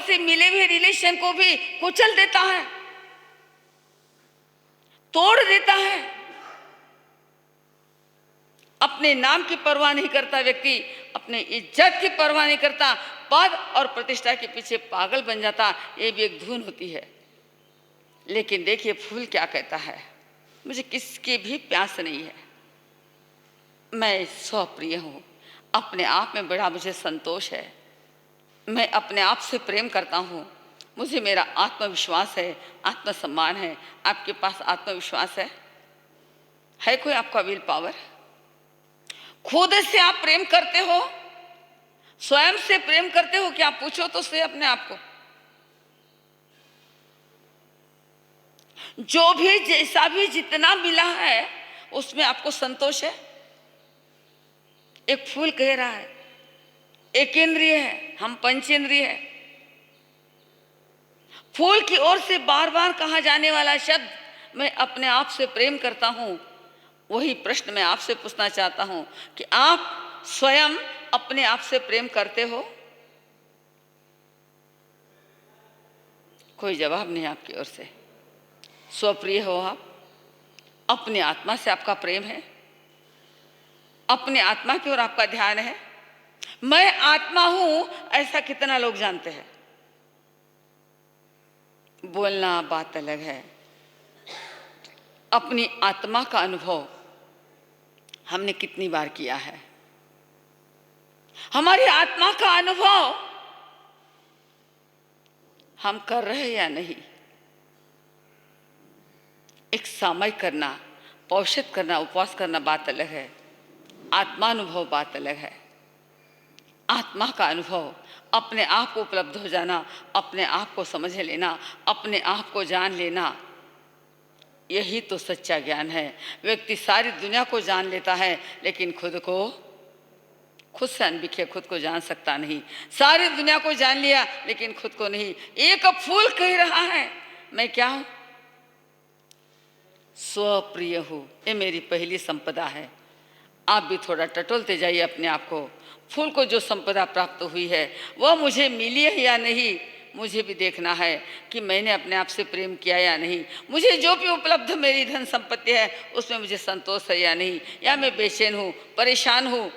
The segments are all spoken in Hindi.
से मिले हुए रिलेशन को भी कुचल देता है, तोड़ देता है। अपने नाम की परवाह नहीं करता व्यक्ति, अपने इज्जत की परवाह नहीं करता, पद और प्रतिष्ठा के पीछे पागल बन जाता। ये भी एक धुन होती है। लेकिन देखिए फूल क्या कहता है, मुझे किसकी भी प्यास नहीं है, मैं स्वप्रिय हूँ, अपने आप में बड़ा मुझे संतोष है, मैं अपने आप से प्रेम करता हूँ, मुझे मेरा आत्मविश्वास है, आत्मसम्मान है। आपके पास आत्मविश्वास है कोई आपका विल पावर? खुद से आप प्रेम करते हो, स्वयं से प्रेम करते हो? क्या पूछो तो से अपने आप को। जो भी जैसा भी जितना मिला है उसमें आपको संतोष है? एक फूल कह रहा है एक इंद्रिय है, हम पंचेंद्रिय है। फूल की ओर से बार बार कहा जाने वाला शब्द मैं अपने आप से प्रेम करता हूं, वही प्रश्न मैं आपसे पूछना चाहता हूं कि आप स्वयं अपने आप से प्रेम करते हो? कोई जवाब नहीं आपकी ओर से। स्वप्रिय हो आप? अपनी आत्मा से आपका प्रेम है? अपने आत्मा की ओर आपका ध्यान है? मैं आत्मा हूं ऐसा कितना लोग जानते हैं? बोलना बात अलग है, अपनी आत्मा का अनुभव हमने कितनी बार किया है? हमारी आत्मा का अनुभव हम कर रहे हैं या नहीं? एक सामयिक करना, औषध करना, उपवास करना बात अलग है, आत्मानुभव बात अलग है। आत्मा का अनुभव, अपने आप को उपलब्ध हो जाना, अपने आप को समझ लेना, अपने आप को जान लेना, यही तो सच्चा ज्ञान है। व्यक्ति सारी दुनिया को जान लेता है लेकिन खुद से अनबिखे खुद को जान सकता नहीं। सारी दुनिया को जान लिया लेकिन खुद को नहीं। एक फूल कह रहा है मैं क्या हूं? स्वप्रिय हूं। ये मेरी पहली संपदा है। आप भी थोड़ा टटोलते जाइए अपने आप को। फूल को जो संपदा प्राप्त हुई है वह मुझे मिली है या नहीं, मुझे भी देखना है कि मैंने अपने आप से प्रेम किया या नहीं। मुझे जो भी उपलब्ध मेरी धन संपत्ति है उसमें मुझे संतोष है या नहीं, या मैं बेचैन हूँ, परेशान हूँ,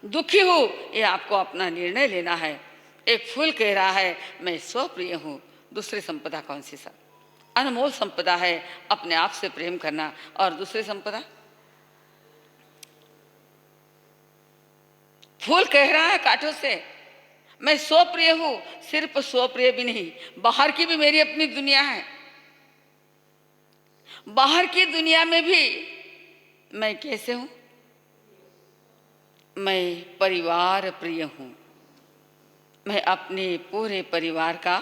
दुखी हूँ, ये आपको अपना निर्णय लेना है। एक फूल कह रहा है मैं स्वप्रिय हूँ। दूसरी संपदा कौन सी सर? अनमोल संपदा है अपने आप से प्रेम करना। और दूसरी संपदा, फूल कह रहा है कांटों से मैं स्वप्रिय हूं। सिर्फ स्वप्रिय भी नहीं, बाहर की भी मेरी अपनी दुनिया है। बाहर की दुनिया में भी मैं कैसे हूं? मैं परिवार प्रिय हूं। मैं अपने पूरे परिवार का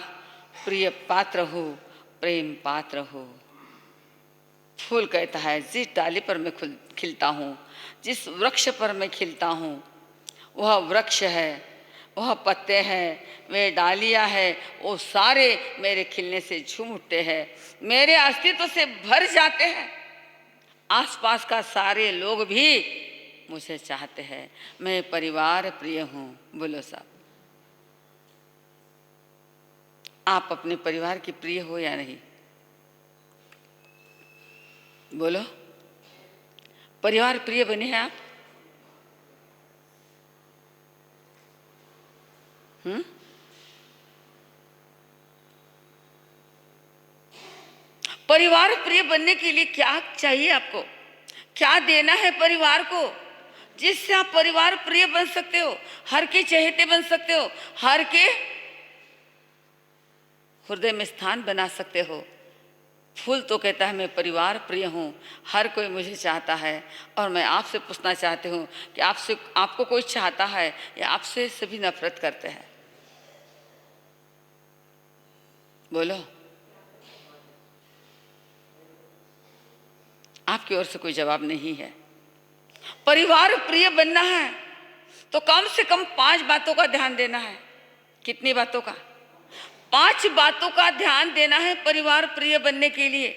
प्रिय पात्र हूं, प्रेम पात्र हूं। फूल कहता है जिस डाली पर मैं खिलता हूं, जिस वृक्ष पर मैं खिलता हूं, वह वृक्ष है, वह पत्ते हैं, वे डालियां हैं, वो सारे मेरे खिलने से झूम उठते हैं, मेरे अस्तित्व से भर जाते हैं। आसपास का सारे लोग भी मुझे चाहते हैं। मैं परिवार प्रिय हूँ। बोलो साहब, आप अपने परिवार की प्रिय हो या नहीं? बोलो, परिवार प्रिय बने हैं आप? परिवार प्रिय बनने के लिए क्या चाहिए आपको? क्या देना है परिवार को जिससे आप परिवार प्रिय बन सकते हो, हर के चहेते बन सकते हो, हर के हृदय में स्थान बना सकते हो? फूल तो कहता है मैं परिवार प्रिय हूँ, हर कोई मुझे चाहता है। और मैं आपसे पूछना चाहती हूँ कि आपको कोई चाहता है या आपसे सभी नफरत करते हैं? बोलो, आपकी ओर से कोई जवाब नहीं है। परिवार प्रिय बनना है तो कम से कम 5 बातों का ध्यान देना है। कितनी बातों का? 5 बातों का ध्यान देना है परिवार प्रिय बनने के लिए।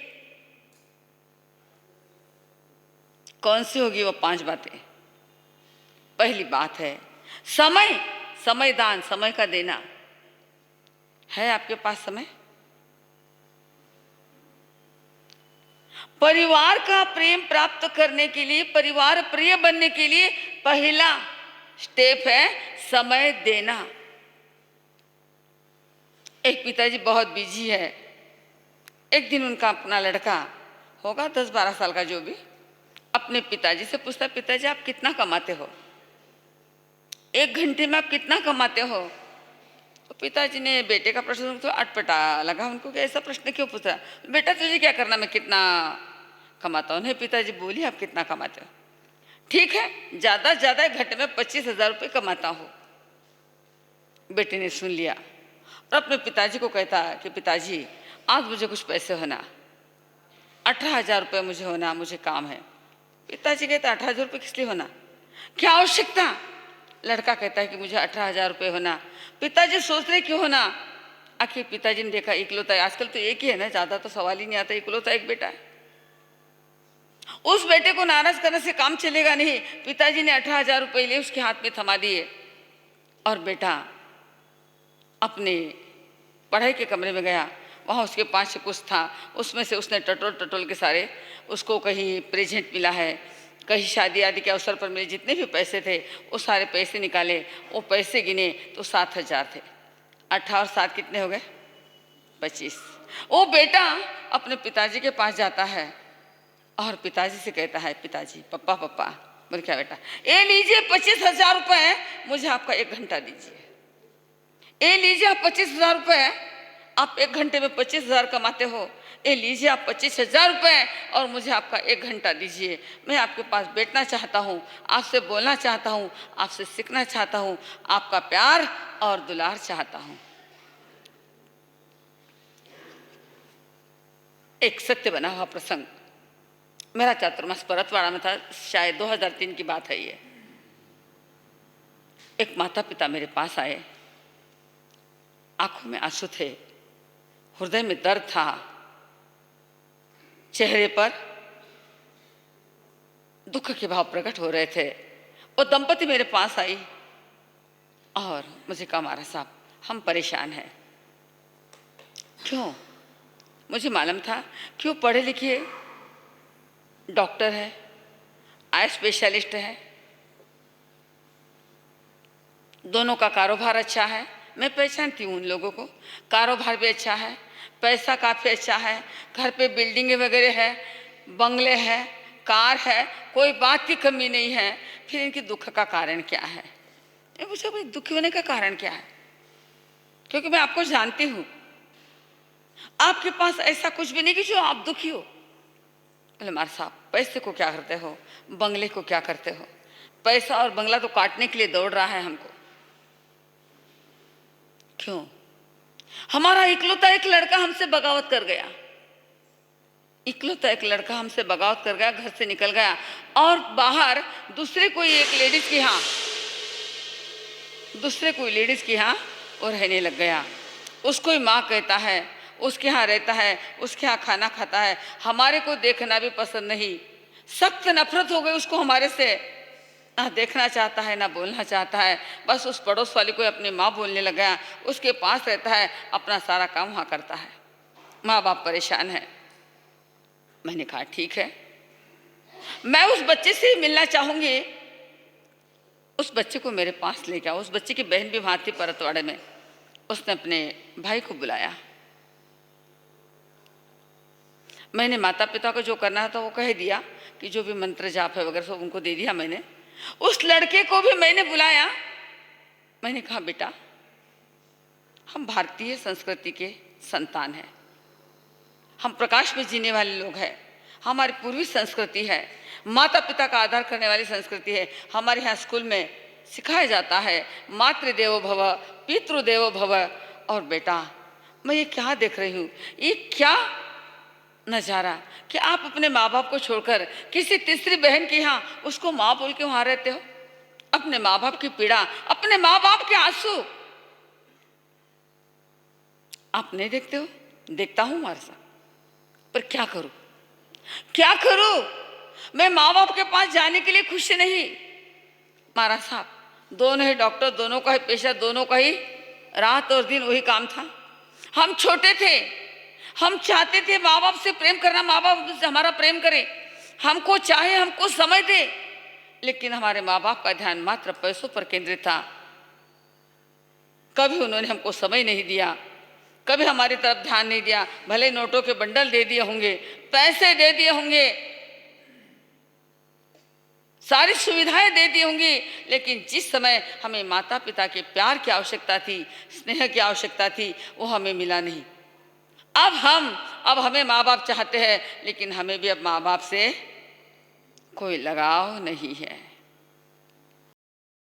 कौन सी होगी वो 5 बातें? पहली बात है समय दान, समय का देना। है आपके पास समय? परिवार का प्रेम प्राप्त करने के लिए, परिवार प्रिय बनने के लिए पहला स्टेप है समय देना। एक पिताजी बहुत बिजी है। एक दिन उनका अपना लड़का होगा 10-12 साल का जो भी, अपने पिताजी से पूछता, पिताजी आप कितना कमाते हो? 1 घंटे में आप कितना कमाते हो? तो पिताजी ने बेटे का प्रश्न तो अटपटा लगा उनको कि ऐसा प्रश्न क्यों पूछ रहा? बेटा तुझे क्या करना, मैं कितना कमाता हूँ? नहीं पिताजी बोलिए आप कितना कमाते हो? ठीक है, ज़्यादा से ज़्यादा 1 घंटे में 25,000 रुपये कमाता हूँ। बेटे ने सुन लिया और अपने पिताजी को कहता कि पिताजी आज मुझे कुछ पैसे होना, 18,000 रुपये मुझे होना, मुझे काम है। पिताजी कहता 18,000 रुपये किस लिए होना, क्या आवश्यकता? लड़का कहता है कि मुझे 18,000 रुपये होना। पिताजी सोच रहे क्यों होना? आखिर पिताजी ने देखा इकलौता है, आजकल तो एक ही है ना, ज़्यादा तो सवाल ही नहीं आता, इकलौता एक बेटा है। उस बेटे को नाराज करने से काम चलेगा नहीं। पिताजी ने 18,000 रुपये लिए उसके हाथ में थमा दिए और बेटा अपने पढ़ाई के कमरे में गया। वहाँ उसके पास से कुछ था, उसमें से उसने टटोल टटोल के सारे, उसको कहीं प्रेजेंट मिला है, कहीं शादी आदि के अवसर पर मेरे जितने भी पैसे थे वो सारे पैसे निकाले। वो पैसे गिने तो 7,000 थे। 18 और 7 कितने हो गए? 25। वो बेटा अपने पिताजी के पास जाता है और पिताजी से कहता है, पिताजी पप्पा पप्पा। बोले क्या बेटा? ये लीजिए 25,000 रुपये, मुझे आपका 1 घंटा दीजिए। ये लीजिए आप 25,000 रुपये, आप 1 घंटे में 25,000 कमाते हो। ये लीजिए आप 25,000 रुपये और मुझे आपका 1 घंटा दीजिए। मैं आपके पास बैठना चाहता हूँ, आपसे बोलना चाहता हूँ, आपसे सीखना चाहता हूँ, आपका प्यार और दुलार चाहता हूँ। एक सत्य बना हुआ प्रसंग मेरा चातुर्मास परतवाड़ा में था, शायद 2003 की बात है ये। एक माता पिता मेरे पास आए, आंखों में आंसू थे, हृदय में दर्द था, चेहरे पर दुख के भाव प्रकट हो रहे थे। वो दंपति मेरे पास आई और मुझे कहा महाराज साहब हम परेशान हैं। क्यों? मुझे मालूम था कि वो पढ़े लिखे डॉक्टर है, आई स्पेशलिस्ट है, दोनों का कारोबार अच्छा है। मैं पहचानती हूँ उन लोगों को, कारोबार भी अच्छा है, पैसा काफ़ी अच्छा है, घर पे बिल्डिंगें वगैरह है, बंगले है, कार है, कोई बात की कमी नहीं है। फिर इनकी दुख का कारण क्या है? मैं पूछा भाई दुखी होने का कारण क्या है? क्योंकि मैं आपको जानती हूँ, आपके पास ऐसा कुछ भी नहीं कि जो आप दुखी हो। बोले महाराज साहब पैसे को क्या करते हो, बंगले को क्या करते हो? पैसा और बंगला तो काटने के लिए दौड़ रहा है हमको। क्यों? हमारा इकलौता एक लड़का हमसे बगावत कर गया, इकलौता एक लड़का हमसे बगावत कर गया, घर से निकल गया और बाहर दूसरे कोई लेडीज के यहाँ वो रहने लग गया। उसको ही माँ कहता है, उसके यहाँ रहता है, उसके यहाँ खाना खाता है, हमारे को देखना भी पसंद नहीं। सख्त नफरत हो गई उसको हमारे से, ना देखना चाहता है ना बोलना चाहता है। बस उस पड़ोस वाली को अपनी माँ बोलने लग गया, उसके पास रहता है, अपना सारा काम वहाँ करता है। माँ बाप परेशान है। मैंने कहा ठीक है, मैं उस बच्चे से मिलना चाहूँगी, उस बच्चे को मेरे पास ले जाओ। उस बच्चे की बहन भी वहाँ थी परतवाड़े में। उसने अपने भाई को बुलाया। मैंने माता पिता को जो करना था वो कह दिया कि जो भी मंत्र जाप है वगैरह सब उनको दे दिया मैंने। उस लड़के को भी मैंने बुलाया। मैंने कहा बेटा हम भारतीय संस्कृति के संतान हैं, हम प्रकाश में जीने वाले लोग हैं, हमारी पूर्वी संस्कृति है, माता पिता का आदर करने वाली संस्कृति है। हमारे यहाँ स्कूल में सिखाया जाता है मातृदेवो भव पितृदेवो भव। और बेटा मैं ये क्या देख रही हूँ, ये क्या नजारा कि आप अपने माँ बाप को छोड़कर किसी तीसरी बहन के यहाँ उसको माँ बोल के वहां रहते हो। अपने माँ बाप की पीड़ा, अपने माँ बाप के आंसू आप नहीं देखते हो? देखता हूं हमारे साथ, पर क्या करूं, क्या करूं? मैं माँ बाप के पास जाने के लिए खुश नहीं। महाराज साहब दोनों ही डॉक्टर, दोनों का ही पेशा, दोनों का ही रात और दिन वही काम था। हम छोटे थे, हम चाहते थे माँ बाप से प्रेम करना, माँ बाप से हमारा प्रेम करें, हमको चाहे, हमको समय दे, लेकिन हमारे माँ बाप का ध्यान मात्र पैसों पर केंद्रित था। कभी उन्होंने हमको समय नहीं दिया, कभी हमारी तरफ ध्यान नहीं दिया। भले नोटों के बंडल दे दिए होंगे, पैसे दे दिए होंगे, सारी सुविधाएं दे दी होंगी, लेकिन जिस समय हमें माता पिता के प्यार की आवश्यकता थी, स्नेह की आवश्यकता थी, वो हमें मिला नहीं। अब हमें माँ बाप चाहते हैं, लेकिन हमें भी अब माँ बाप से कोई लगाव नहीं है।